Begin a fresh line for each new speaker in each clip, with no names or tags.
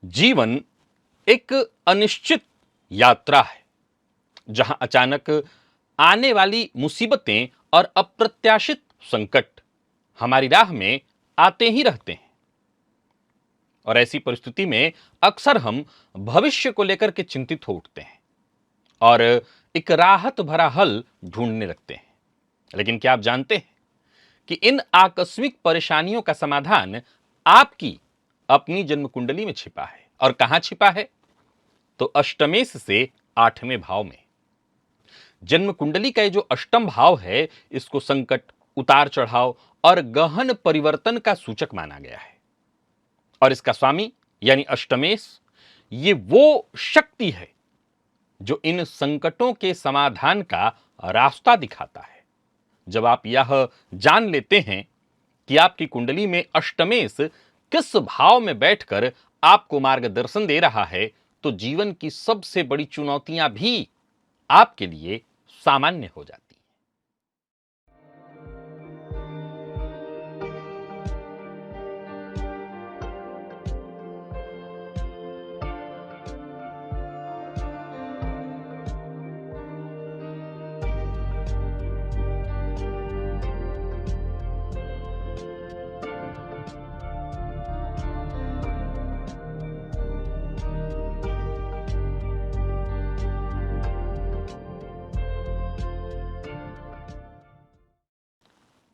जीवन एक अनिश्चित यात्रा है जहां अचानक आने वाली मुसीबतें और अप्रत्याशित संकट हमारी राह में आते ही रहते हैं। और ऐसी परिस्थिति में अक्सर हम भविष्य को लेकर के चिंतित हो उठते हैं और एक राहत भरा हल ढूंढने लगते हैं। लेकिन क्या आप जानते हैं कि इन आकस्मिक परेशानियों का समाधान आपकी अपनी जन्म कुंडली में छिपा है। और कहां छिपा है? तो अष्टमेश से आठवें भाव में। जन्म कुंडली का ये जो अष्टम भाव है, इसको संकट, उतार चढ़ाव और गहन परिवर्तन का सूचक माना गया है। और इसका स्वामी यानी अष्टमेश, ये वो शक्ति है जो इन संकटों के समाधान का रास्ता दिखाता है। जब आप यह जान लेते हैं कि आपकी कुंडली में अष्टमेश किस भाव में बैठकर आपको मार्गदर्शन दे रहा है, तो जीवन की सबसे बड़ी चुनौतियां भी आपके लिए सामान्य हो जाती हैं।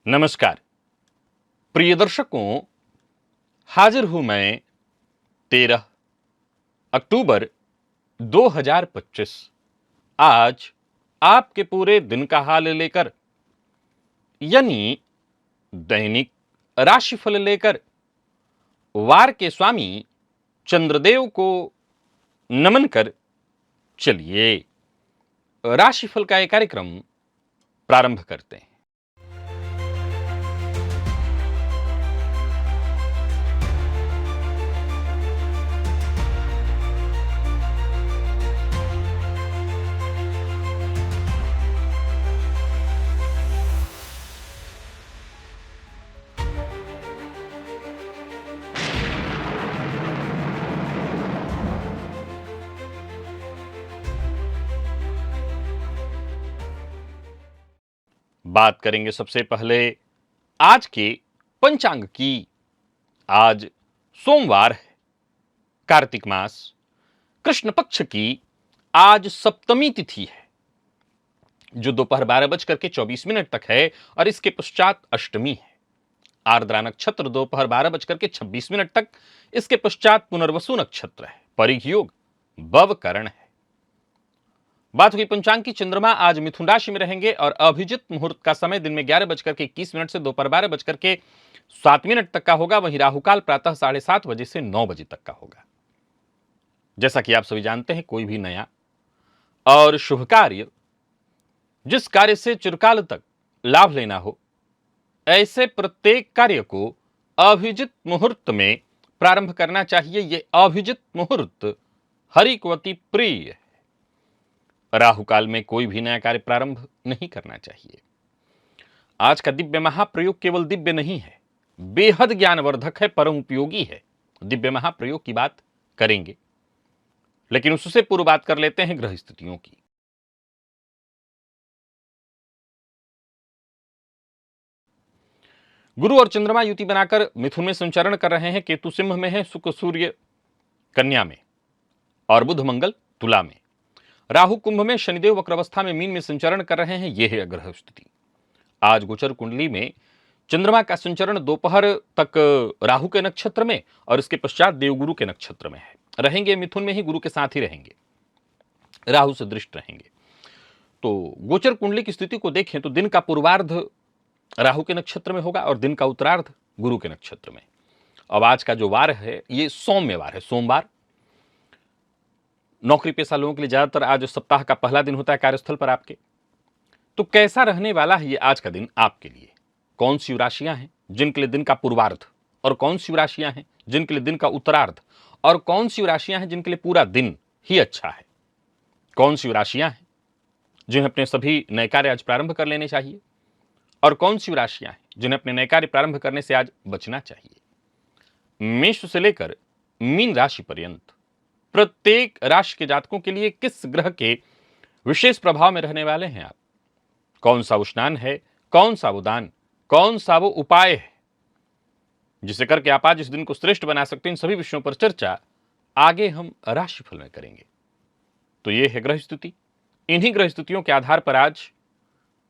नमस्कार प्रिय दर्शकों, हाजिर हूं मैं 13 अक्टूबर 2025 आज आपके पूरे दिन का हाल लेकर, यानी दैनिक राशिफल लेकर वार के स्वामी चंद्रदेव को नमन कर चलिए राशिफल का एक कार्यक्रम प्रारंभ करते हैं। बात करेंगे सबसे पहले आज के पंचांग की। आज सोमवार है, कार्तिक मास, कृष्ण पक्ष की आज सप्तमी तिथि है जो दोपहर 12:24 तक है और इसके पश्चात अष्टमी है। आर्द्रा नक्षत्र दोपहर 12:26 तक, इसके पश्चात पुनर्वसु नक्षत्र है। परिघ योग भवकरण है। बात हुई पंचांग की। चंद्रमा आज मिथुन राशि में रहेंगे और अभिजित मुहूर्त का समय दिन में 11:21 से दोपहर 12:07 तक का होगा। वहीं राहुकाल प्रातः 7:30 बजे से 9 बजे तक का होगा। जैसा कि आप सभी जानते हैं, कोई भी नया और शुभ कार्य, जिस कार्य से चिरकाल तक लाभ लेना हो, ऐसे प्रत्येक कार्य को अभिजित मुहूर्त में प्रारंभ करना चाहिए। यह अभिजित मुहूर्त हरि को अति प्रिय है। राहुकाल में कोई भी नया कार्य प्रारंभ नहीं करना चाहिए। आज का दिव्य महाप्रयोग केवल दिव्य नहीं है, बेहद ज्ञानवर्धक है, परम उपयोगी है। दिव्य महाप्रयोग की बात करेंगे, लेकिन उससे पूर्व बात कर लेते हैं ग्रह स्थितियों की। गुरु और चंद्रमा युति बनाकर मिथुन में संचरण कर रहे हैं। केतु सिंह में है, शुक्र सूर्य कन्या में और बुध मंगल तुला में। राहु कुंभ में, शनिदेव वक्रावस्था में मीन में संचरण कर रहे हैं। यह है ग्रह स्थिति। आज गोचर कुंडली में चंद्रमा का संचरण दोपहर तक राहु के नक्षत्र में और इसके पश्चात देवगुरु के नक्षत्र में है। रहेंगे मिथुन में ही, गुरु के साथ ही रहेंगे, राहु से दृष्ट रहेंगे। तो गोचर कुंडली की स्थिति को देखें तो दिन का पूर्वार्ध राहु के नक्षत्र में होगा और दिन का उत्तरार्ध गुरु के नक्षत्र में। अब आज का जो वार है, ये सौम्यवार है, सोमवार। नौकरी पेशा लोगों के लिए ज्यादातर आज सप्ताह का पहला दिन होता है कार्यस्थल पर आपके। तो कैसा रहने वाला है ये आज का दिन आपके लिए? कौन सी राशियां हैं जिनके लिए दिन का पूर्वार्ध, और कौन सी राशियां हैं जिनके लिए दिन का उत्तरार्ध, और कौन सी राशियां हैं जिनके लिए पूरा दिन ही अच्छा है? कौन सी राशियां हैं जिन्हें अपने सभी नए कार्य आज प्रारंभ कर लेने चाहिए, और कौन सी राशियां हैं जिन्हें अपने नए कार्य प्रारंभ करने से आज बचना चाहिए? मेष से लेकर मीन राशि पर्यंत प्रत्येक राशि के जातकों के लिए किस ग्रह के विशेष प्रभाव में रहने वाले हैं आप, कौन सा वो स्नान है, कौन सा वो दान, कौन सा वो उपाय है जिसे करके आप आज इस दिन को श्रेष्ठ बना सकते हैं, इन सभी विषयों पर चर्चा आगे हम राशिफल में करेंगे। तो ये है ग्रह स्थिति। इन्हीं ग्रह स्थितियों के आधार पर आज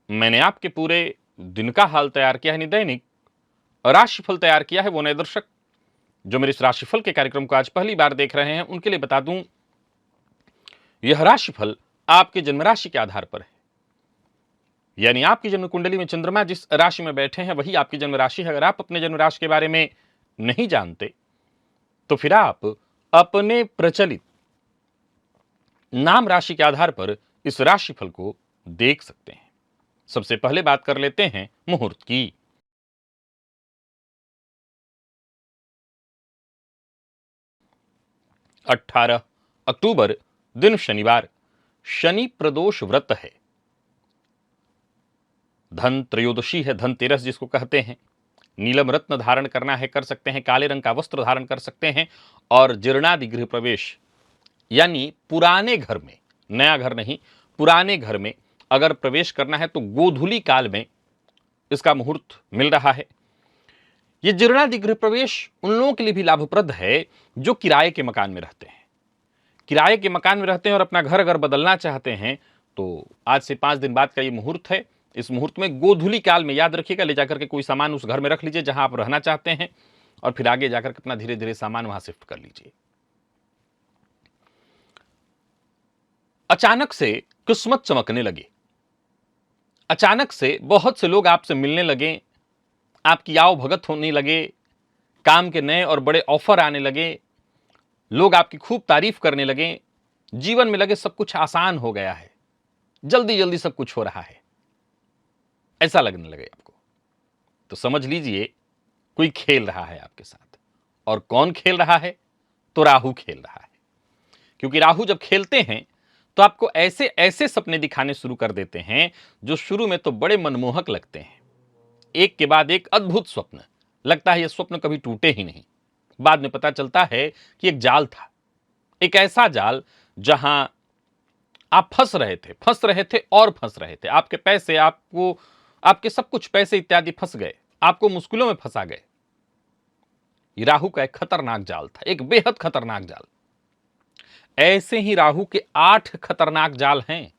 मैंने आपके पूरे दिन का हाल तैयार किया है, दैनिक राशिफल तैयार किया है। वो नए दर्शक जो मेरे इस राशिफल के कार्यक्रम को आज पहली बार देख रहे हैं, उनके लिए बता दूं, यह राशिफल आपके जन्म राशि के आधार पर है। यानी आपकी जन्म कुंडली में चंद्रमा जिस राशि में बैठे हैं वही आपकी जन्म राशि है। अगर आप अपने जन्म राशि के बारे में नहीं जानते तो फिर आप अपने प्रचलित नाम राशि के आधार पर इस राशिफल को देख सकते हैं। सबसे पहले बात कर लेते हैं मुहूर्त की। 18 अक्टूबर, दिन शनिवार, शनि प्रदोष व्रत है, धन त्रयोदशी है, धनतेरस जिसको कहते हैं। नीलम रत्न धारण करना है, कर सकते हैं। काले रंग का वस्त्र धारण कर सकते हैं। और जीर्णादि गृह प्रवेश यानी पुराने घर में, नया घर नहीं, पुराने घर में अगर प्रवेश करना है तो गोधूली काल में इसका मुहूर्त मिल रहा है। यह जीर्णादि गृह प्रवेश उन लोगों के लिए भी लाभप्रद है जो किराए के मकान में रहते हैं। किराए के मकान में रहते हैं और अपना घर अगर बदलना चाहते हैं तो आज से 5 दिन बाद का ये मुहूर्त है। इस मुहूर्त में गोधूली काल में, याद रखिएगा, ले जाकर के कोई सामान उस घर में रख लीजिए जहां आप रहना चाहते हैं और फिर आगे जाकर के अपना धीरे धीरे सामान वहां शिफ्ट कर लीजिए। अचानक से किस्मत चमकने लगे, अचानक से बहुत से लोग आपसे मिलने लगे, आपकी आओ भगत होने लगे, काम के नए और बड़े ऑफर आने लगे, लोग आपकी खूब तारीफ करने लगे, जीवन में लगे सब कुछ आसान हो गया है, जल्दी जल्दी सब कुछ हो रहा है, ऐसा लगने लगे आपको। तो समझ लीजिए कोई खेल रहा है आपके साथ। और कौन खेल रहा है? तो राहु खेल रहा है। क्योंकि राहु जब खेलते हैं तो आपको ऐसे ऐसे सपने दिखाने शुरू कर देते हैं जो शुरू में तो बड़े मनमोहक लगते हैं, एक के बाद एक अद्भुत स्वप्न, लगता है ये स्वप्न कभी टूटे ही नहीं। बाद में पता चलता है कि एक जाल था, एक ऐसा जाल जहां आप फंस रहे थे और फंस रहे थे। आपके पैसे, आपके सब कुछ पैसे इत्यादि फंस गए, आपको मुश्किलों में फंसा गए। ये राहु का एक खतरनाक जाल था, एक बेहद खतरनाक जाल। ऐसे ही राहु के 8 खतरनाक जाल हैं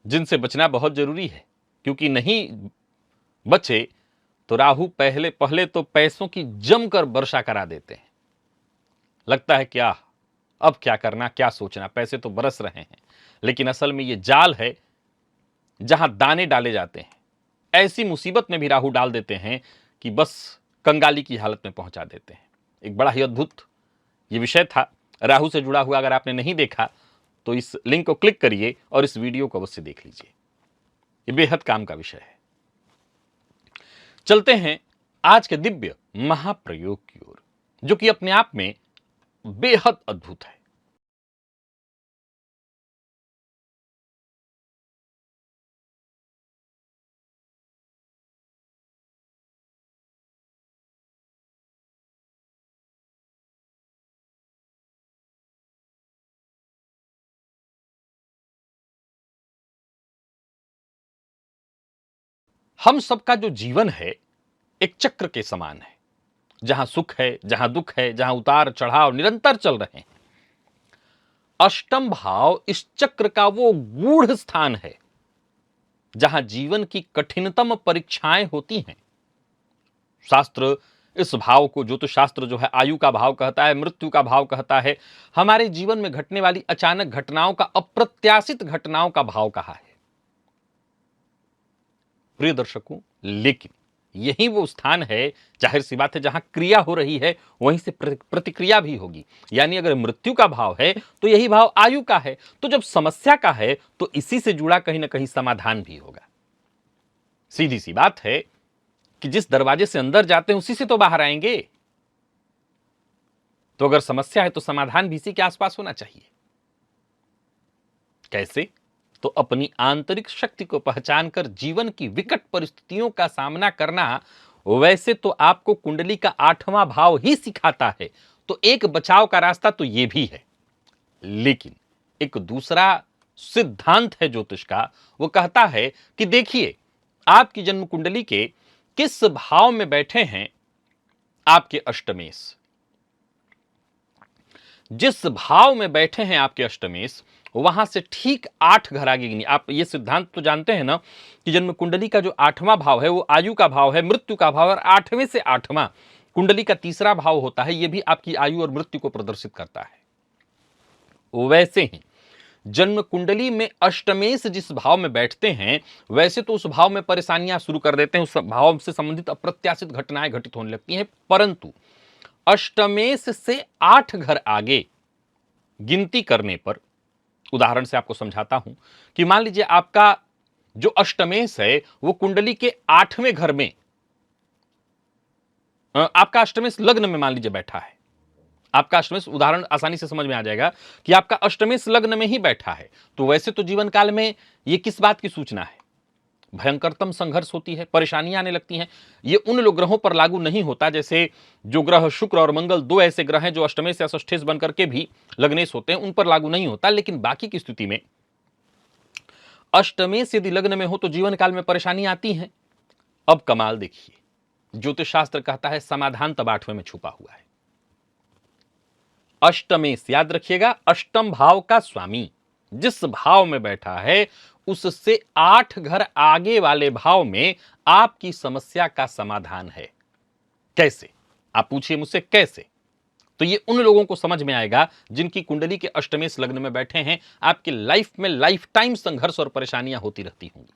जिनसे बचना बहुत जरूरी है। क्योंकि नहीं बचे तो राहु पहले तो पैसों की जमकर वर्षा करा देते हैं। लगता है क्या, अब क्या करना, क्या सोचना, पैसे तो बरस रहे हैं, लेकिन असल में ये जाल है जहां दाने डाले जाते हैं। ऐसी मुसीबत में भी राहु डाल देते हैं कि बस कंगाली की हालत में पहुंचा देते हैं। एक बड़ा ही अद्भुत ये विषय था राहु से जुड़ा हुआ। अगर आपने नहीं देखा तो इस लिंक को क्लिक करिए और इस वीडियो को अवश्य देख लीजिए, ये बेहद काम का विषय है। चलते हैं आज के दिव्य महाप्रयोग की ओर, जो कि अपने आप में बेहद अद्भुत है। हम सबका जो जीवन है एक चक्र के समान है, जहां सुख है, जहां दुख है, जहां उतार चढ़ाव निरंतर चल रहे हैं। अष्टम भाव इस चक्र का वो गूढ़ स्थान है जहां जीवन की कठिनतम परीक्षाएं होती हैं। शास्त्र इस भाव को, ज्योतिष शास्त्र जो है, आयु का भाव कहता है, मृत्यु का भाव कहता है। हमारे जीवन में घटने वाली अचानक घटनाओं का, अप्रत्याशित घटनाओं का भाव कहा है। प्रिय दर्शकों, लेकिन यही वो स्थान है, जाहिर सी बात है, जहां क्रिया हो रही है वहीं से प्रतिक्रिया भी होगी। यानी अगर मृत्यु का भाव है तो यही भाव आयु का है। तो जब समस्या का है तो इसी से जुड़ा कहीं ना कहीं समाधान भी होगा। सीधी सी बात है कि जिस दरवाजे से अंदर जाते हैं उसी से तो बाहर आएंगे। तो अगर समस्या है तो समाधान भी इसी के आसपास होना चाहिए। कैसे? तो अपनी आंतरिक शक्ति को पहचान कर जीवन की विकट परिस्थितियों का सामना करना, वैसे तो आपको कुंडली का 8वां भाव ही सिखाता है, तो एक बचाव का रास्ता तो यह भी है। लेकिन एक दूसरा सिद्धांत है ज्योतिष का, वो कहता है कि देखिए, आपकी जन्म कुंडली के किस भाव में बैठे हैं आपके अष्टमेश। जिस भाव में बैठे हैं आपके अष्टमेश, वहां से ठीक 8 घर आगे गिनिए। आप ये सिद्धांत तो जानते हैं ना कि जन्म कुंडली का जो 8वां भाव है वो आयु का भाव है, मृत्यु का भाव है, और 8वें से 8वां कुंडली का तीसरा भाव होता है, यह भी आपकी आयु और मृत्यु को प्रदर्शित करता है। वैसे ही जन्म कुंडली में अष्टमेश जिस भाव में बैठते हैं, वैसे तो उस भाव में परेशानियां शुरू कर देते हैं, उस भाव से संबंधित अप्रत्याशित घटनाएं घटित होने लगती हैं, परंतु अष्टमेश से 8 घर आगे गिनती करने पर, उदाहरण से आपको समझाता हूं कि मान लीजिए आपका जो अष्टमेश है वो कुंडली के 8वें घर में, आपका अष्टमेश लग्न में मान लीजिए बैठा है। आपका अष्टमेश, उदाहरण आसानी से समझ में आ जाएगा कि आपका अष्टमेश लग्न में ही बैठा है, तो वैसे तो जीवन काल में यह किस बात की सूचना है? भयंकरतम संघर्ष होती है, परेशानियां आने लगती हैं। ये उन लोग ग्रहों पर लागू नहीं होता, जैसे जो ग्रह शुक्र और मंगल 2 ऐसे ग्रह हैं जो अष्टमेश या षष्ठेश बनकर के भी लग्नेश होते हैं, उन पर लागू नहीं होता। लेकिन बाकी की स्थिति में अष्टमेश यदि लग्न में हो तो जीवन काल में परेशानी आती है। अब कमाल देखिए, ज्योतिष शास्त्र कहता है समाधान तब 8वें में छुपा हुआ है। अष्टमेश, याद रखिएगा, अष्टम भाव का स्वामी जिस भाव में बैठा है उससे 8 घर आगे वाले भाव में आपकी समस्या का समाधान है। कैसे? आप पूछिए मुझसे कैसे? तो ये उन लोगों को समझ में आएगा जिनकी कुंडली के अष्टमेश लग्न में बैठे हैं। आपकी लाइफ में लाइफ टाइम संघर्ष और परेशानियां होती रहती होंगी।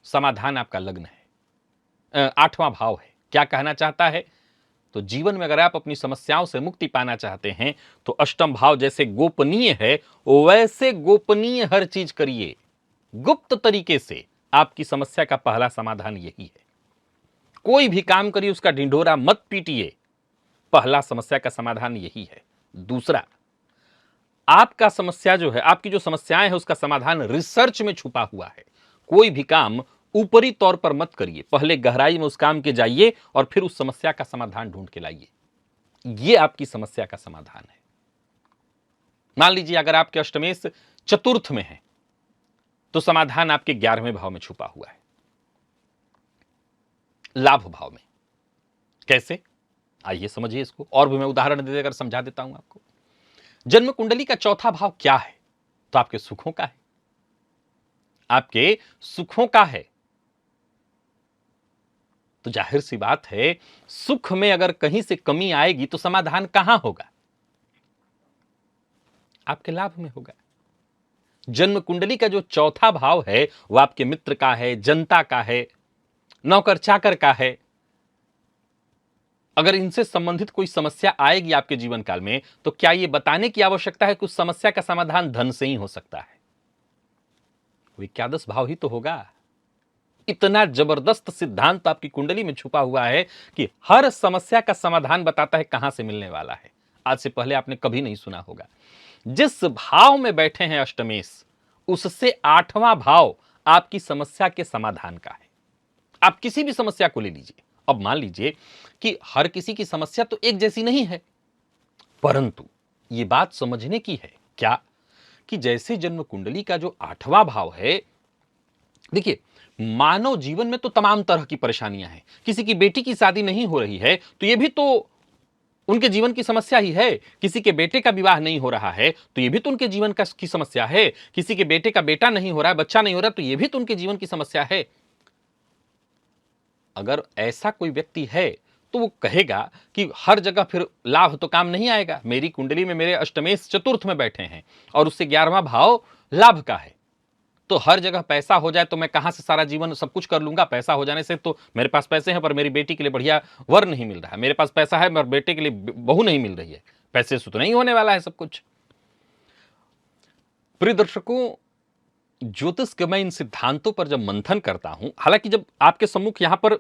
समाधान आपका लग्न है, 8वां भाव है। क्या कहना चाहता है? तो जीवन में अगर आप अपनी समस्याओं से मुक्ति पाना चाहते हैं तो अष्टम भाव जैसे गोपनीय है, वैसे गोपनीय हर चीज करिए। गुप्त तरीके से आपकी समस्या का पहला समाधान यही है। कोई भी काम करिए, उसका ढिंढोरा मत पीटिए, पहला समस्या का समाधान यही है। दूसरा, आपका समस्या जो है, आपकी जो समस्याएं हैं, उसका समाधान रिसर्च में छुपा हुआ है। कोई भी काम ऊपरी तौर पर मत करिए, पहले गहराई में उस काम के जाइए और फिर उस समस्या का समाधान ढूंढ के लाइए। यह आपकी समस्या का समाधान है। मान लीजिए अगर आपके अष्टमेश चतुर्थ में है तो समाधान आपके 11वें भाव में छुपा हुआ है, लाभ भाव में। कैसे? आइए समझिए इसको, और भी मैं उदाहरण दे देकर समझा देता हूं आपको। जन्म कुंडली का चौथा भाव क्या है? तो आपके सुखों का है, आपके सुखों का है। तो जाहिर सी बात है, सुख में अगर कहीं से कमी आएगी तो समाधान कहां होगा? आपके लाभ में होगा। जन्म कुंडली का जो चौथा भाव है वह आपके मित्र का है, जनता का है, नौकर चाकर का है। अगर इनसे संबंधित कोई समस्या आएगी आपके जीवन काल में, तो क्या यह बताने की आवश्यकता है कि उस समस्या का समाधान धन से ही हो सकता है? वो 11 भाव ही तो होगा। इतना जबरदस्त सिद्धांत आपकी कुंडली में छुपा हुआ है कि हर समस्या का समाधान बताता है कहां से मिलने वाला है। आज से पहले आपने कभी नहीं सुना होगा। जिस भाव में बैठे हैं अष्टमेश, उससे 8वां भाव आपकी समस्या के समाधान का है। आप किसी भी समस्या को ले लीजिए। अब मान लीजिए कि हर किसी की समस्या तो एक जैसी नहीं है, परंतु यह बात समझने की है क्या कि जैसे जन्म कुंडली का जो 8वां भाव है, देखिए, मानव जीवन में तो तमाम तरह की परेशानियां हैं। किसी की बेटी की शादी नहीं हो रही है तो यह भी तो उनके जीवन की समस्या ही है। किसी के बेटे का विवाह नहीं हो रहा है तो यह भी तो उनके जीवन की समस्या है। किसी के बेटे का बेटा नहीं हो रहा है, बच्चा नहीं हो रहा, तो यह भी तो उनके जीवन की समस्या है। अगर ऐसा कोई व्यक्ति है तो वो कहेगा कि हर जगह फिर लाभ तो काम नहीं आएगा। मेरी कुंडली में मेरे अष्टमेश चतुर्थ में बैठे हैं और उससे 11वां भाव लाभ का है, तो हर जगह पैसा हो जाए तो मैं कहां से सारा जीवन सब कुछ कर लूंगा? पैसा हो जाने से तो मेरे पास पैसे हैं पर मेरी बेटी के लिए बढ़िया वर नहीं मिल रहा है, मेरे पास पैसा है मगर बेटे के लिए बहू नहीं मिल रही है, पैसे से तो नहीं होने वाला है सब कुछ। प्रिय दर्शकों, ज्योतिष के मैं इन सिद्धांतों पर जब मंथन करता हूं, हालांकि जब आपके सम्मुख यहां पर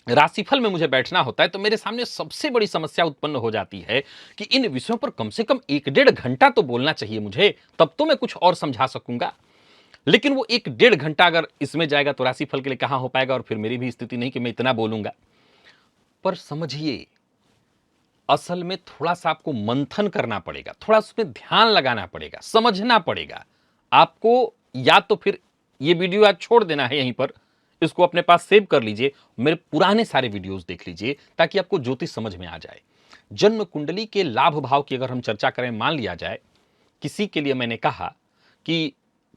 राशिफल में मुझे बैठना होता है तो मेरे सामने सबसे बड़ी समस्या उत्पन्न हो जाती है कि इन विषयों पर कम से कम 1-1.5 घंटा तो बोलना चाहिए मुझे, तब तो मैं कुछ और समझा सकूंगा। लेकिन वो 1 डेढ़ घंटा अगर इसमें जाएगा तो राशिफल के लिए कहां हो पाएगा, और फिर मेरी भी स्थिति नहीं कि मैं इतना बोलूंगा। पर समझिए, असल में थोड़ा सा आपको मंथन करना पड़ेगा, थोड़ा उसमें ध्यान लगाना पड़ेगा, समझना पड़ेगा आपको। या तो फिर ये वीडियो आज छोड़ देना है यहीं पर, इसको अपने पास सेव कर लीजिए, मेरे पुराने सारे वीडियोस देख लीजिए, ताकि आपको ज्योतिष समझ में आ जाए। जन्म कुंडली के लाभ भाव की अगर हम चर्चा करें, मान लिया जाए किसी के लिए मैंने कहा कि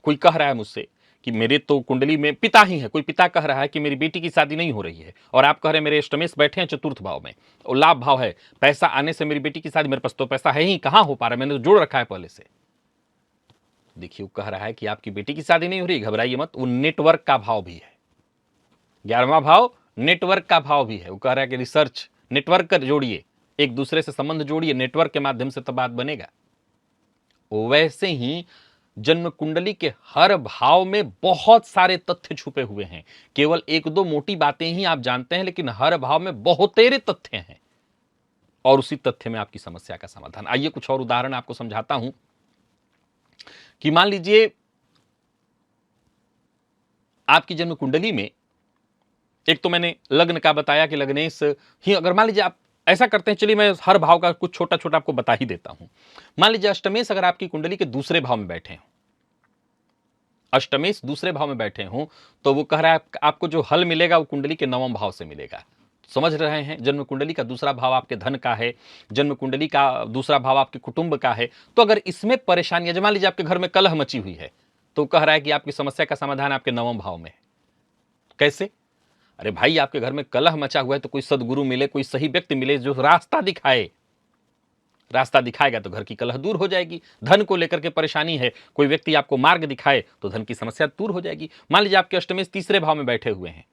कोई कह रहा है मुझसे कि मेरे तो कुंडली में पिता ही है, कोई पिता कह रहा है कि मेरी बेटी की शादी नहीं हो रही है, और आप कह रहे हैं मेरे अष्टमेश बैठे हैं चतुर्थ भाव में और लाभ भाव है, पैसा आने से मेरी बेटी की शादी, मेरे पास तो पैसा है ही, कहां हो पा रहा है, मैंने तो जोड़ रखा है पहले से। देखिए, वो कह रहा है कि आपकी बेटी की शादी नहीं हो रही, घबराइए मत, वो नेटवर्क का भाव भी है। 11वां भाव नेटवर्क का भाव भी है। वो कह रहा है कि रिसर्च, नेटवर्क कर जोड़िए, एक दूसरे से संबंध जोड़िए, नेटवर्क के माध्यम से तो बात बनेगा। वैसे ही जन्म कुंडली के हर भाव में बहुत सारे तथ्य छुपे हुए हैं। केवल एक दो मोटी बातें ही आप जानते हैं, लेकिन हर भाव में बहुतेरे तथ्य हैं, और उसी तथ्य में आपकी समस्या का समाधान। आइए कुछ और उदाहरण आपको समझाता हूं कि मान लीजिए आपकी जन्म कुंडली में, एक तो मैंने लग्न का बताया कि लग्नेश ही, अगर मान लीजिए आप ऐसा करते हैं, चलिए मैं हर भाव का कुछ छोटा छोटा आपको बता ही देता हूं। मान लीजिए अष्टमेश अगर आपकी कुंडली के दूसरे भाव में बैठे हैं, अष्टमेश दूसरे भाव में बैठे हों, तो वो कह रहा है आपको जो हल मिलेगा वो कुंडली के 9वें भाव से मिलेगा। समझ रहे हैं, जन्म कुंडली का दूसरा भाव आपके धन का है, जन्म कुंडली का दूसरा भाव आपके कुटुंब का है। तो अगर इसमें परेशानी, मान लीजिए आपके घर में कलह मची हुई है, तो कह रहा है कि आपकी समस्या का समाधान आपके 9वें भाव में है। कैसे? अरे भाई, आपके घर में कलह मचा हुआ है, तो कोई सदगुरु मिले, कोई सही व्यक्ति मिले जो रास्ता दिखाए, रास्ता दिखाएगा तो घर की कलह दूर हो जाएगी। धन को लेकर के परेशानी है, कोई व्यक्ति आपको मार्ग दिखाए तो धन की समस्या दूर हो जाएगी। मान लीजिए आपके अष्टमेश तीसरे भाव में बैठे हुए हैं,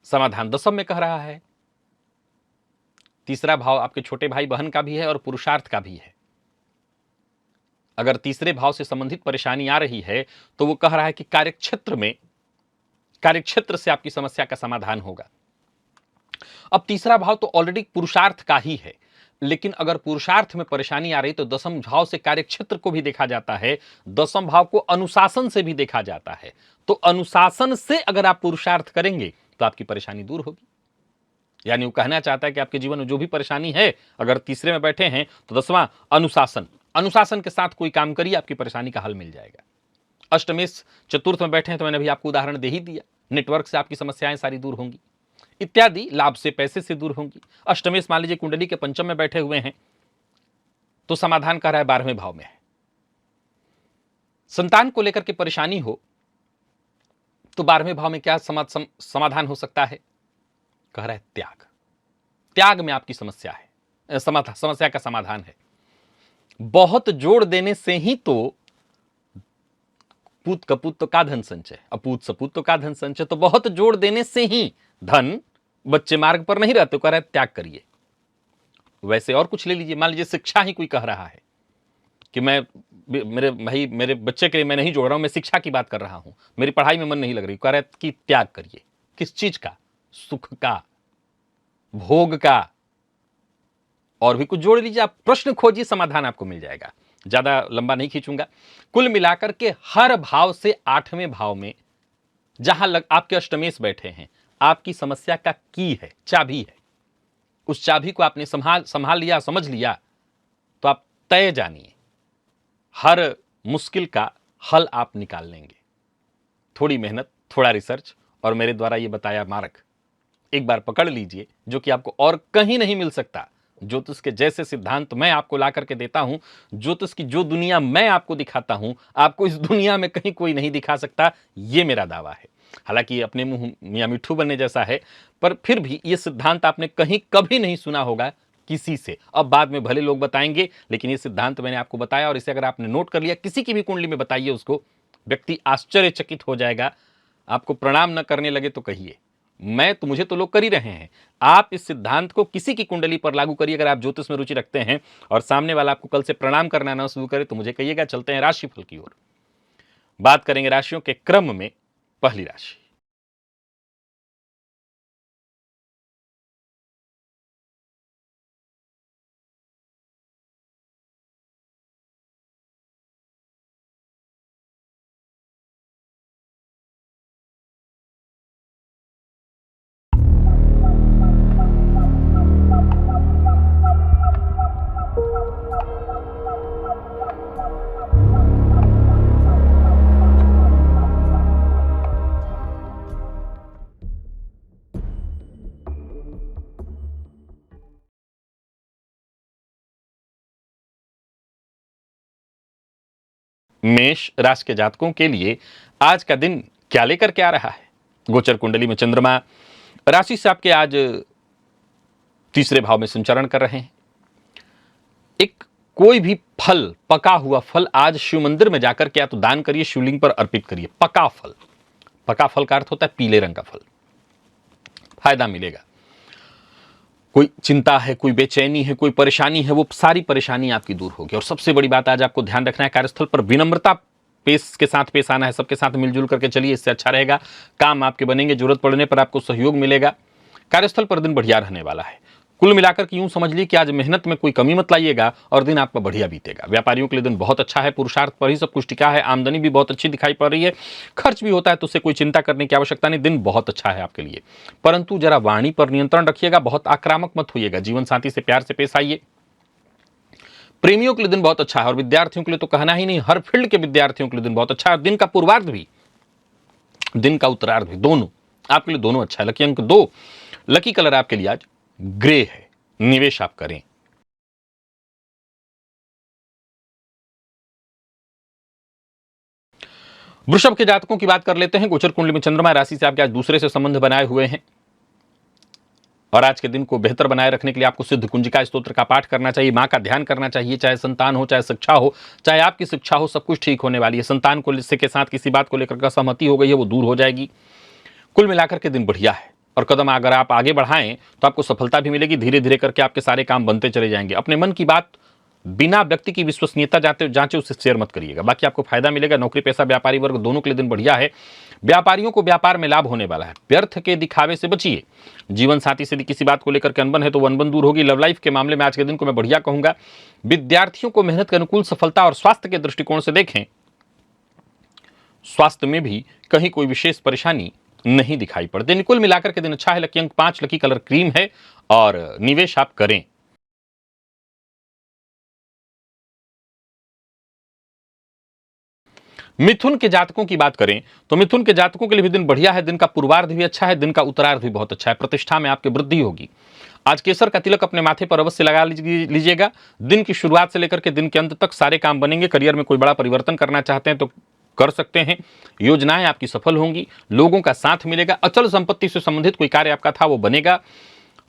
समाधान दशम में कह रहा है। तीसरा भाव आपके छोटे भाई बहन का भी है और पुरुषार्थ का भी है। अगर तीसरे भाव से संबंधित परेशानी आ रही है, तो वो कह रहा है कि कार्यक्षेत्र में, कार्यक्षेत्र से आपकी समस्या का समाधान होगा। अब तीसरा भाव तो ऑलरेडी पुरुषार्थ का ही है, लेकिन अगर पुरुषार्थ में परेशानी आ रही तो दसम भाव से कार्यक्षेत्र को भी देखा जाता है, दसम भाव को अनुशासन से भी देखा जाता है। तो अनुशासन से अगर आप पुरुषार्थ करेंगे तो आपकी परेशानी दूर होगी। यानी वो कहना चाहता है कि आपके जीवन में जो भी परेशानी है, अगर तीसरे में बैठे हैं तो दसवां अनुशासन, अनुशासन के साथ कोई काम करिए, आपकी परेशानी का हल मिल जाएगा। अष्टमेश चतुर्थ में बैठे हैं तो मैंने अभी आपको उदाहरण दे ही दिया, नेटवर्क से आपकी समस्याएं सारी दूर होंगी इत्यादि, लाभ से पैसे से दूर होंगी। अष्टमेश मान लीजिए कुंडली के पंचम में बैठे हुए हैं, तो समाधान कह रहा है 12वें भाव में है। संतान को लेकर के परेशानी हो तो 12वें भाव में क्या समाधान हो सकता है? कह रहा है त्याग, त्याग में आपकी समस्या है, समस्या का समाधान है। बहुत जोड़ देने से ही तो पूत कपूत तो का धन संचय, अपूत सपूत तो का धन संचय, तो बहुत जोड़ देने से ही धन, बच्चे मार्ग पर नहीं रहते, कह रहा है त्याग करिए। वैसे और कुछ ले लीजिए, मान लीजिए शिक्षा ही कोई कह रहा है कि मैं, मेरे भाई मेरे बच्चे के लिए मैं नहीं जोड़ रहा हूं, मैं शिक्षा की बात कर रहा हूं, मेरी पढ़ाई में मन नहीं लग रही, कह रहा है कि त्याग करिए। किस चीज का? सुख का, भोग का, और भी कुछ जोड़ लीजिए, आप प्रश्न खोजिए, समाधान आपको मिल जाएगा। ज्यादा लंबा नहीं खींचूंगा। कुल मिलाकर के हर भाव से 8वें भाव में जहां आपके अष्टमेश बैठे हैं, आपकी समस्या का की है, चाबी है। उस चाबी को आपने संभाल लिया, समझ लिया, तो आप तय जानिए हर मुश्किल का हल आप निकाल लेंगे। थोड़ी मेहनत, थोड़ा रिसर्च और मेरे द्वारा ये बताया मार्ग एक बार पकड़ लीजिए, जो कि आपको और कहीं नहीं मिल सकता। ज्योतिष के जैसे सिद्धांत मैं आपको ला करके देता हूं, ज्योतिष की जो दुनिया मैं आपको दिखाता हूं, आपको इस दुनिया में कहीं कोई नहीं दिखा सकता, ये मेरा दावा है। हालांकि अपने मुंह मियां मिट्ठू बनने जैसा है, पर फिर भी ये सिद्धांत आपने कहीं कभी नहीं सुना होगा किसी से। अब बाद में भले लोग बताएंगे, लेकिन ये सिद्धांत मैंने आपको बताया, और इसे अगर आपने नोट कर लिया, किसी की भी कुंडली में बताइए उसको, व्यक्ति आश्चर्यचकित हो जाएगा। आपको प्रणाम न करने लगे तो कहिए, मैं तो, मुझे तो लोग कर ही रहे हैं। आप इस सिद्धांत को किसी की कुंडली पर लागू करिए, अगर आप ज्योतिष में रुचि रखते हैं और सामने वाला आपको कल से प्रणाम करना ना शुरू करे तो मुझे कहिएगा। चलते हैं राशिफल की ओर, बात करेंगे राशियों के क्रम में। पहली राशि मेष राशि के जातकों के लिए आज का दिन क्या लेकर के आ रहा है। गोचर कुंडली में चंद्रमा राशि से आपके आज तीसरे भाव में संचरण कर रहे हैं। एक कोई भी फल, पका हुआ फल आज शिव मंदिर में जाकर के या तो दान करिए, शिवलिंग पर अर्पित करिए। पका फल, पका फल का अर्थ होता है पीले रंग का फल, फायदा मिलेगा। कोई चिंता है, कोई बेचैनी है, कोई परेशानी है, वो सारी परेशानी आपकी दूर होगी। और सबसे बड़ी बात आज आपको ध्यान रखना है, कार्यस्थल पर विनम्रता पेश के साथ पेश आना है। सबके साथ मिलजुल करके चलिए, इससे अच्छा रहेगा। काम आपके बनेंगे, जरूरत पड़ने पर आपको सहयोग मिलेगा। कार्यस्थल पर दिन बढ़िया रहने वाला है। कुल मिलाकर के यूं समझ लीजिए कि आज मेहनत में कोई कमी मत लाइएगा और दिन आपका बढ़िया बीतेगा। व्यापारियों के लिए दिन बहुत अच्छा है, पुरुषार्थ पर ही सब कुछ टिका है। आमदनी भी बहुत अच्छी दिखाई पड़ रही है, खर्च भी होता है तो उससे कोई चिंता करने की आवश्यकता नहीं। दिन बहुत अच्छा है आपके लिए, परंतु जरा वाणी पर नियंत्रण रखिएगा, बहुत आक्रामक मत होइएगा। जीवन साथी से प्यार से पेश आइए। प्रेमियों के लिए दिन बहुत अच्छा है और विद्यार्थियों के लिए तो कहना ही नहीं, हर फील्ड के विद्यार्थियों के लिए दिन बहुत अच्छा है। दिन का पूर्वार्ध भी, दिन का उत्तरार्ध भी, दोनों आपके लिए दोनों अच्छा है। लकी अंक 2, लकी कलर आपके लिए आज ग्रे है, निवेश आप करें। वृषभ के जातकों की बात कर लेते हैं। गोचर कुंडली में चंद्रमा राशि से आपके आज दूसरे से संबंध बनाए हुए हैं और आज के दिन को बेहतर बनाए रखने के लिए आपको सिद्ध कुंजिका स्तोत्र का पाठ करना चाहिए, मां का ध्यान करना चाहिए। चाहे संतान हो, चाहे शिक्षा हो, चाहे आपकी शिक्षा हो, सब कुछ ठीक होने वाली है। संतान को के साथ किसी बात को लेकर असहमति हो गई है, वो दूर हो जाएगी। कुल मिलाकर के दिन बढ़िया है और कदम अगर आप आगे बढ़ाएं तो आपको सफलता भी मिलेगी। धीरे धीरे करके आपके सारे काम बनते चले जाएंगे। अपने मन की बात बिना व्यक्ति की विश्वसनीयता जांचे उसे शेयर मत करिएगा, बाकी आपको फायदा मिलेगा। नौकरी पेशा व्यापारी वर्ग दोनों के लिए दिन बढ़िया है। व्यापारियों को व्यापार में लाभ होने वाला है। व्यर्थ के दिखावे से बचिए। जीवन साथी से किसी बात को लेकर के अनबन है तो वो अनबन दूर होगी। लव लाइफ के मामले में आज के दिन को मैं बढ़िया कहूंगा। विद्यार्थियों को मेहनत के अनुकूल सफलता और स्वास्थ्य के दृष्टिकोण से देखें, स्वास्थ्य में भी कहीं कोई विशेष परेशानी नहीं दिखाई पड़ती। कुल मिलाकर के दिन अच्छा है। लकी अंक 5, लकी कलर क्रीम है और निवेश आप करें। मिथुन के जातकों की बात करें तो मिथुन के जातकों के लिए भी दिन बढ़िया है। दिन का पूर्वार्ध भी अच्छा है, दिन का उत्तरार्ध भी बहुत अच्छा है। प्रतिष्ठा में आपकी वृद्धि होगी। आज केसर का तिलक अपने माथे पर अवश्य लगा लीजिएगा। दिन की शुरुआत से लेकर के दिन के अंत तक सारे काम बनेंगे। करियर में कोई बड़ा परिवर्तन करना चाहते हैं तो कर सकते हैं। योजनाएं आपकी सफल होंगी, लोगों का साथ मिलेगा। अचल संपत्ति से संबंधित कोई कार्य आपका था वो बनेगा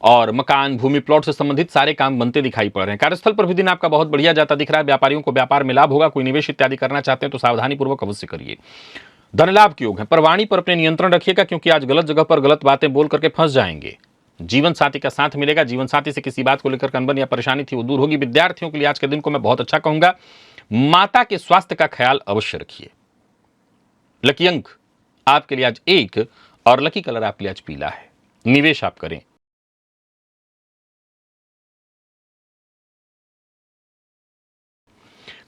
और मकान, भूमि, प्लॉट से संबंधित सारे काम बनते दिखाई पड़ रहे हैं। कार्यस्थल पर भी दिन आपका बहुत बढ़िया जाता दिख रहा है। व्यापारियों को व्यापार में लाभ होगा। कोई निवेश इत्यादि करना चाहते हैं तो सावधानी पूर्वक अवश्य करिए। धन लाभ के योग है, पर वाणी पर अपने नियंत्रण रखिएगा क्योंकि आज गलत जगह पर गलत बातें बोल करके फंस जाएंगे। जीवन साथी का साथ मिलेगा। जीवन साथी से किसी बात को लेकर अनबन या परेशानी थी वो दूर होगी। विद्यार्थियों के लिए आज के दिन को मैं बहुत अच्छा कहूंगा। माता के स्वास्थ्य का ख्याल अवश्य रखिए। लकी अंक आपके लिए आज 1 और लकी कलर आपके लिए आज पीला है। निवेश आप करें।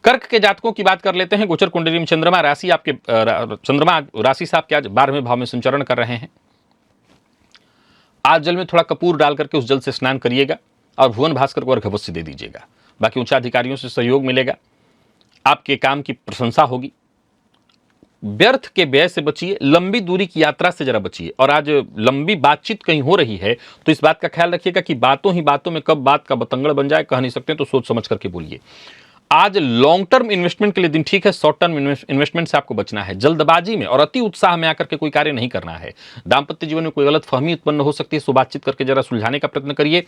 कर्क के जातकों की बात कर लेते हैं। गोचर कुंडली में चंद्रमा राशि आपके चंद्रमा राशि से आपके आज 12वें भाव में संचरण कर रहे हैं। आज जल में थोड़ा कपूर डाल करके उस जल से स्नान करिएगा और भुवन भास्कर को अर्घ्य अवश्य दे दीजिएगा। बाकी उच्च अधिकारियों से सहयोग मिलेगा। आपके काम की प्रशंसा होगी। व्यर्थ के व्यय से बचिए। लंबी दूरी की यात्रा से जरा बचिए। और आज लंबी बातचीत कहीं हो रही है तो इस बात का ख्याल रखिएगा कि बातों ही बातों में कब बात का बतंगड़ बन जाए कह नहीं सकते, तो सोच समझ करके बोलिए। आज लॉन्ग टर्म इन्वेस्टमेंट के लिए दिन ठीक है। शॉर्ट टर्म इन्वेस्टमेंट से आपको बचना है। जल्दबाजी में और अति उत्साह में आकर के कोई कार्य नहीं करना है। दाम्पत्य जीवन में कोई गलत फहमी उत्पन्न हो सकती है, सो बातचीत करके जरा सुलझाने का प्रयत्न करिए।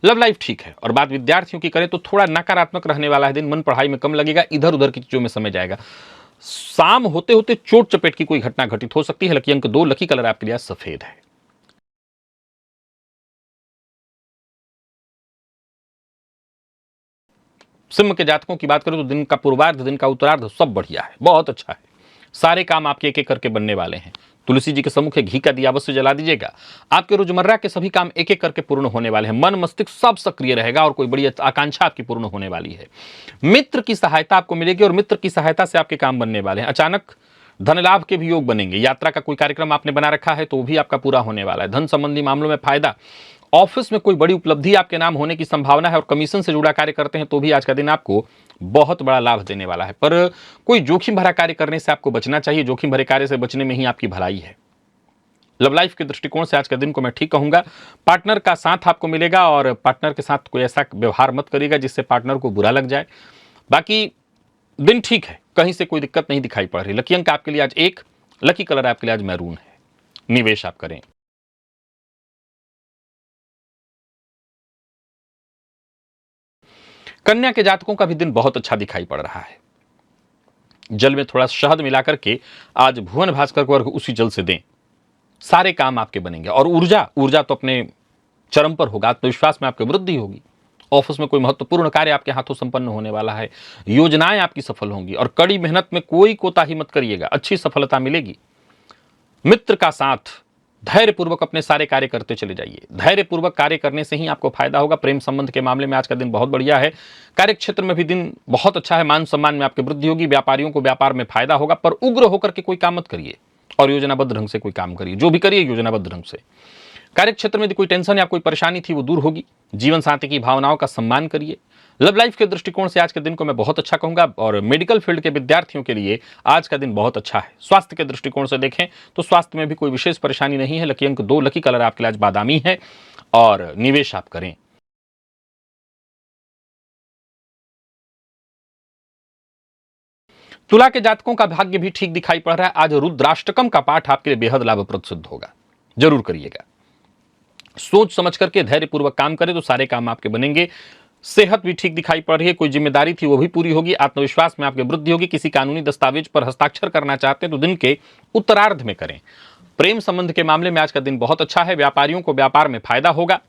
लव लाइफ ठीक है। और बात विद्यार्थियों की करें तो थोड़ा नकारात्मक रहने वाला है दिन। मन पढ़ाई में कम लगेगा, इधर उधर की चीजों में समय जाएगा। शाम होते होते चोट चपेट की कोई घटना घटित हो सकती है। लकी अंक 2, लकी कलर आपके लिए सफेद है। सिंह के जातकों की बात करें तो दिन का पूर्वार्ध, दिन का उत्तरार्ध सब बढ़िया है, बहुत अच्छा है। सारे काम आपके एक एक करके बनने वाले हैं। तुलसी जी के सम्मुख घी का दिया अवश्य जला दीजिएगा। आपके रोजमर्रा के सभी काम एक एक करके पूर्ण होने वाले हैं। मन मस्तिष्क सब सक्रिय रहेगा और कोई बड़ी आकांक्षा आपकी पूर्ण होने वाली है। मित्र की सहायता आपको मिलेगी और मित्र की सहायता से आपके काम बनने वाले हैं। अचानक धन लाभ के भी योग बनेंगे। यात्रा का कोई कार्यक्रम आपने बना रखा है तो वो भी आपका पूरा होने वाला है। धन संबंधी मामलों में फायदा। ऑफिस में कोई बड़ी उपलब्धि आपके नाम होने की संभावना है और कमीशन से जुड़ा कार्य करते हैं तो भी आज का दिन आपको बहुत बड़ा लाभ देने वाला है। पर कोई जोखिम भरा कार्य करने से आपको बचना चाहिए। जोखिम भरे कार्य से बचने में ही आपकी भलाई है। लव लाइफ के दृष्टिकोण से आज के दिन को मैं ठीक कहूंगा। पार्टनर का साथ आपको मिलेगा और पार्टनर के साथ कोई ऐसा व्यवहार मत करिएगा जिससे पार्टनर को बुरा लग जाए। बाकी दिन ठीक है। कहीं से कोई दिक्कत नहीं दिखाई पड़ रही। लकी अंक आपके लिए आज 1, लकी कलर आपके लिए आज मैरून है। निवेश आप करें। कन्या के जातकों का भी दिन बहुत अच्छा दिखाई पड़ रहा है। जल में थोड़ा शहद मिलाकर के आज भुवन भास्कर को अर्घ उसी जल से दें, सारे काम आपके बनेंगे। और ऊर्जा ऊर्जा तो अपने चरम पर होगा, आत्मविश्वास में आपकी वृद्धि होगी। ऑफिस में कोई महत्वपूर्ण कार्य आपके हाथों संपन्न होने वाला है, योजनाएं आपकी सफल होंगी और कड़ी मेहनत में कोई कोताही मत करिएगा, अच्छी सफलता मिलेगी। मित्र का साथ, धैर्यपूर्वक अपने सारे कार्य करते चले जाइए। धैर्यपूर्वक कार्य करने से ही आपको फायदा होगा। प्रेम संबंध के मामले में आज का दिन बहुत बढ़िया है। कार्य क्षेत्र में भी दिन बहुत अच्छा है। मान सम्मान में आपकी वृद्धि होगी। व्यापारियों को व्यापार में फायदा होगा, पर उग्र होकर के कोई काम मत करिए और योजनाबद्ध ढंग से कोई काम करिए। जो भी करिए योजनाबद्ध ढंग से। कार्य क्षेत्र में यदि कोई टेंशन या कोई परेशानी थी वो दूर होगी। जीवन साथी की भावनाओं का सम्मान करिए। लव लाइफ के दृष्टिकोण से आज के दिन को मैं बहुत अच्छा कहूंगा। और मेडिकल फील्ड के विद्यार्थियों के लिए आज का दिन बहुत अच्छा है। स्वास्थ्य के दृष्टिकोण से देखें तो स्वास्थ्य में भी कोई विशेष परेशानी नहीं है। लकी अंक 2, लकी कलर आपके लिए आज बादामी है और निवेश आप करें। तुला के जातकों का भाग्य भी ठीक दिखाई पड़ रहा है। आज रुद्राष्टकम का पाठ आपके लिए बेहद लाभप्रद सिद्ध होगा, जरूर करिएगा। सोच समझ करके धैर्यपूर्वक काम करें तो सारे काम आपके बनेंगे। सेहत भी ठीक दिखाई पड़ रही है। कोई जिम्मेदारी थी वो भी पूरी होगी। आत्मविश्वास में आपकी वृद्धि होगी। किसी कानूनी दस्तावेज पर हस्ताक्षर करना चाहते हैं तो दिन के उत्तरार्ध में करें। प्रेम संबंध के मामले में आज का दिन बहुत अच्छा है। व्यापारियों को व्यापार में फायदा होगा।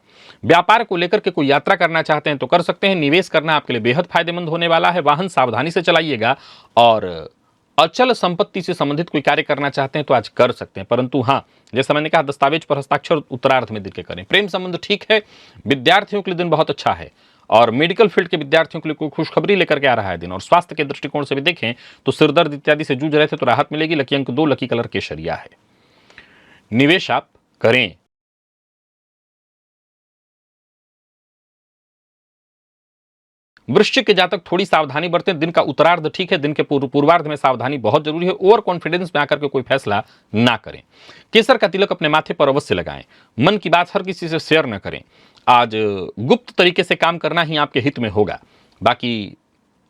व्यापार को लेकर के कोई यात्रा करना चाहते हैं तो कर सकते हैं। निवेश करना आपके लिए बेहद फायदेमंद होने वाला है। वाहन सावधानी से चलाइएगा। और अचल संपत्ति से संबंधित कोई कार्य करना चाहते हैं तो आज कर सकते हैं, परंतु हाँ, जैसा मैंने कहा, दस्तावेज पर हस्ताक्षर उत्तरार्ध में देकर करें। प्रेम संबंध ठीक है। विद्यार्थियों के लिए दिन बहुत अच्छा है और मेडिकल फील्ड के विद्यार्थियों के लिए कोई खुशखबरी लेकर के आ रहा है दिन। और स्वास्थ्य के दृष्टिकोण से भी देखें तो सिरदर्द इत्यादि से जूझ रहे थे तो राहत मिलेगी। लकी अंक 2, लकी कलर केसरिया है। निवेश आप करें। वृश्चिक के जातक थोड़ी सावधानी बरतें। दिन का उत्तरार्ध ठीक है। दिन के पूर्वार्ध में सावधानी बहुत जरूरी है। ओवर कॉन्फिडेंस में आकर के कोई फैसला ना करें। केसर का तिलक अपने माथे पर अवश्य लगाएं। मन की बात हर किसी से शेयर न करें। आज गुप्त तरीके से काम करना ही आपके हित में होगा। बाकी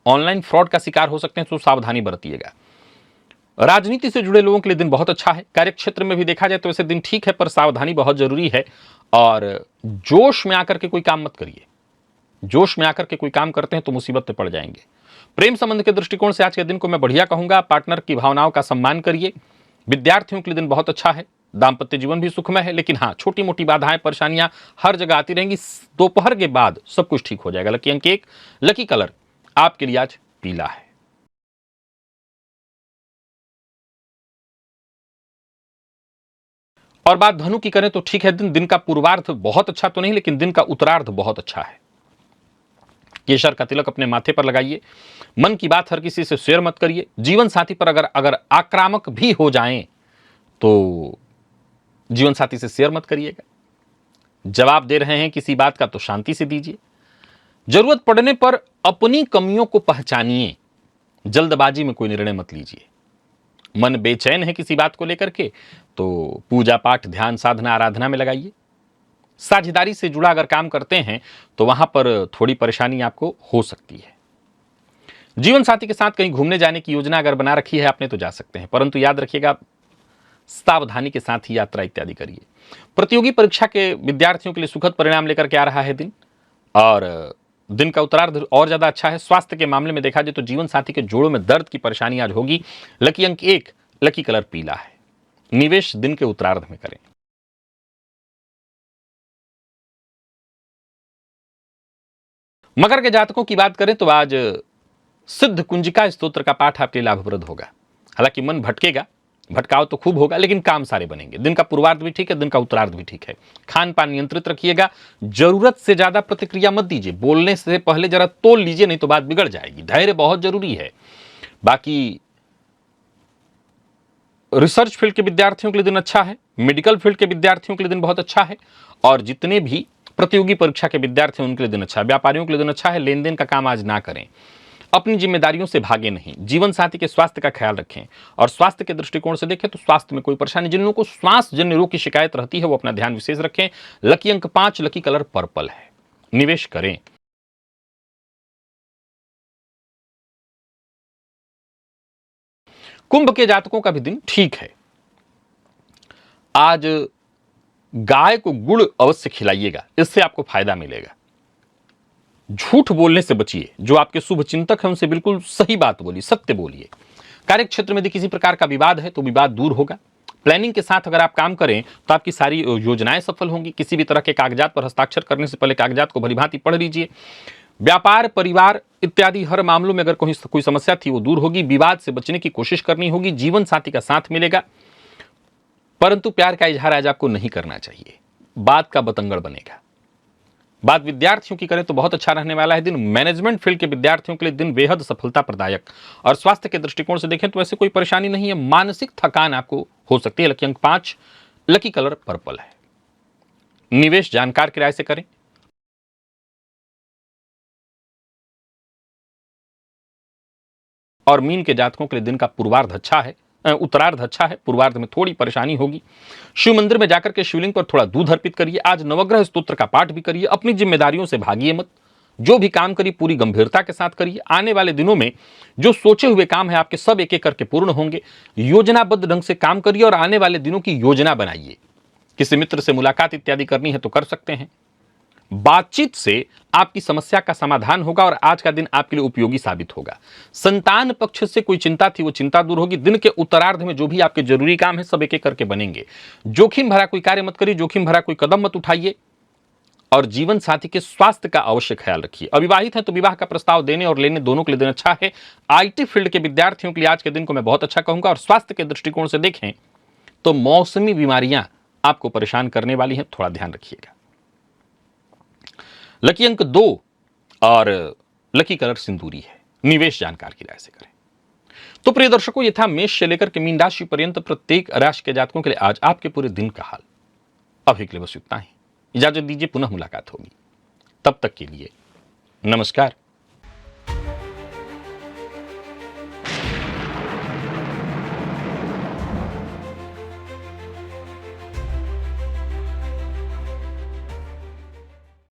ऑनलाइन फ्रॉड का शिकार हो सकते हैं तो सावधानी बरतिएगा। राजनीति से जुड़े लोगों के लिए दिन बहुत अच्छा है। कार्य क्षेत्र में भी देखा जाए तो वैसे दिन ठीक है, पर सावधानी बहुत जरूरी है। और जोश में आकर के कोई काम मत करिए। जोश में आकर के कोई काम करते हैं तो मुसीबत में पड़ जाएंगे। प्रेम संबंध के दृष्टिकोण से आज के दिन को मैं बढ़िया कहूंगा। पार्टनर की भावनाओं का सम्मान करिए। विद्यार्थियों के लिए दिन बहुत अच्छा है। दाम्पत्य जीवन भी सुखमय है, लेकिन हाँ, छोटी मोटी बाधाएं परेशानियां हर जगह आती रहेंगी। दोपहर के बाद सब कुछ ठीक हो जाएगा। लकी अंक 1, लकी कलर आपके लिए आज पीला है। और बात धनु की करें तो ठीक है। दिन का पूर्वार्ध बहुत अच्छा तो नहीं, लेकिन दिन का उत्तरार्ध बहुत अच्छा है। केसर का तिलक अपने माथे पर लगाइए। मन की बात हर किसी से शेयर मत करिए। जीवन साथी पर अगर आक्रामक भी हो जाएं तो जीवन साथी से शेयर मत करिएगा। जवाब दे रहे हैं किसी बात का तो शांति से दीजिए। जरूरत पड़ने पर अपनी कमियों को पहचानिए। जल्दबाजी में कोई निर्णय मत लीजिए। मन बेचैन है किसी बात को लेकर के तो पूजा पाठ, ध्यान, साधना, आराधना में लगाइए। साझेदारी से जुड़ा अगर काम करते हैं तो वहां पर थोड़ी परेशानी आपको हो सकती है। जीवन साथी के साथ कहीं घूमने जाने की योजना अगर बना रखी है आपने तो जा सकते हैं, परंतु याद रखिएगा सावधानी के साथ ही यात्रा इत्यादि करिए। प्रतियोगी परीक्षा के विद्यार्थियों के लिए सुखद परिणाम लेकर के आ रहा है दिन। और दिन का उत्तरार्ध और ज्यादा अच्छा है। स्वास्थ्य के मामले में देखा जाए तो जीवन साथी के जोड़ों में दर्द की परेशानी आज होगी। लकी अंक 1, लकी कलर पीला है। निवेश दिन के उत्तरार्ध में करें। मकर के जातकों की बात करें तो आज सिद्ध कुंजिका स्तोत्र का पाठ आपके लाभप्रद होगा। हालांकि मन भटकेगा, भटकाव तो खूब होगा, लेकिन काम सारे बनेंगे। दिन का पूर्वार्ध भी ठीक है, दिन का उत्तरार्ध भी ठीक है। खान पान नियंत्रित रखिएगा। जरूरत से ज्यादा प्रतिक्रिया मत दीजिए। बोलने से पहले जरा तोल लीजिए, नहीं तो बात बिगड़ जाएगी। धैर्य बहुत जरूरी है। बाकी रिसर्च फील्ड के विद्यार्थियों के लिए दिन अच्छा है। मेडिकल फील्ड के विद्यार्थियों के लिए दिन बहुत अच्छा है। और जितने भी प्रतियोगी परीक्षा के विद्यार्थी हैं उनके लिए दिन अच्छा है। व्यापारियों के लिए दिन अच्छा है। लेन देन का काम आज ना करें। अपनी जिम्मेदारियों से भागे नहीं। जीवन साथी के स्वास्थ्य का ख्याल रखें। और स्वास्थ्य के दृष्टिकोण से देखें तो स्वास्थ्य में कोई परेशानी, जिन लोगों को श्वास जन्य रोग की शिकायत रहती है वो अपना ध्यान विशेष रखें। लकी अंक 5, लकी कलर पर्पल है। निवेश करें। कुंभ के जातकों का भी दिन ठीक है। आज गाय को गुड़ अवश्य खिलाइएगा, इससे आपको फायदा मिलेगा। झूठ बोलने से बचिए, जो आपके शुभ चिंतक हैं उनसे बिल्कुल सही बात बोलिए, सत्य बोलिए। कार्य क्षेत्र में यदि किसी प्रकार का विवाद है तो विवाद दूर होगा। प्लानिंग के साथ अगर आप काम करें तो आपकी सारी योजनाएं सफल होंगी। किसी भी तरह के कागजात पर हस्ताक्षर करने से पहले कागजात को भलीभांति पढ़ लीजिए। व्यापार, परिवार इत्यादि हर मामलों में अगर कोई समस्या थी वो दूर होगी। विवाद से बचने की कोशिश करनी होगी। जीवन साथी का साथ मिलेगा, परंतु प्यार का इजहार आज आपको नहीं करना चाहिए। बात का बतंगड़ बनेगा। बात विद्यार्थियों की करें तो बहुत अच्छा रहने वाला है दिन। मैनेजमेंट फील्ड के विद्यार्थियों के लिए दिन बेहद सफलता प्रदायक, और स्वास्थ्य के दृष्टिकोण से देखें तो ऐसे कोई परेशानी नहीं है। मानसिक थकान आपको हो सकती है। लकी अंक 5, लकी कलर पर्पल है। निवेश जानकार की राय से करें। और मीन के जातकों के लिए दिन का पूर्वार्ध अच्छा है, उत्तरार्ध अच्छा है। पूर्वार्ध में थोड़ी परेशानी होगी। शिव मंदिर में जाकर के शिवलिंग पर थोड़ा दूध अर्पित करिए। आज नवग्रह स्तोत्र का पाठ भी करिए। अपनी जिम्मेदारियों से भागिए मत। जो भी काम करिए पूरी गंभीरता के साथ करिए। आने वाले दिनों में जो सोचे हुए काम है आपके सब एक एक करके पूर्ण होंगे। योजनाबद्ध ढंग से काम करिए और आने वाले दिनों की योजना बनाइए। किसी मित्र से मुलाकात इत्यादि करनी है तो कर सकते हैं। बातचीत से आपकी समस्या का समाधान होगा और आज का दिन आपके लिए उपयोगी साबित होगा। संतान पक्ष से कोई चिंता थी वो चिंता दूर होगी। दिन के उत्तरार्ध में जो भी आपके जरूरी काम है सब एक एक करके बनेंगे। जोखिम भरा कोई कार्य मत करिए, जोखिम भरा कोई कदम मत उठाइए। और जीवन साथी के स्वास्थ्य का अवश्य ख्याल रखिए। अविवाहित हैं तो विवाह का प्रस्ताव देने और लेने दोनों के लिए दिन अच्छा है। आईटी फील्ड के विद्यार्थियों के लिए आज के दिन को मैं बहुत अच्छा कहूंगा। और स्वास्थ्य के दृष्टिकोण से देखें तो मौसमी बीमारियां आपको परेशान करने वाली हैं, थोड़ा ध्यान रखिएगा। लकी अंक 2 और लकी कलर सिंदूरी है। निवेश जानकार की राय से करें। तो प्रिय दर्शकों, ये था मेष से लेकर के मीन राशि पर्यंत प्रत्येक राशि के जातकों के लिए आज आपके पूरे दिन का हाल। अभी के लिए बस इतना ही। इजाजत दीजिए, पुनः मुलाकात होगी। तब तक के लिए नमस्कार।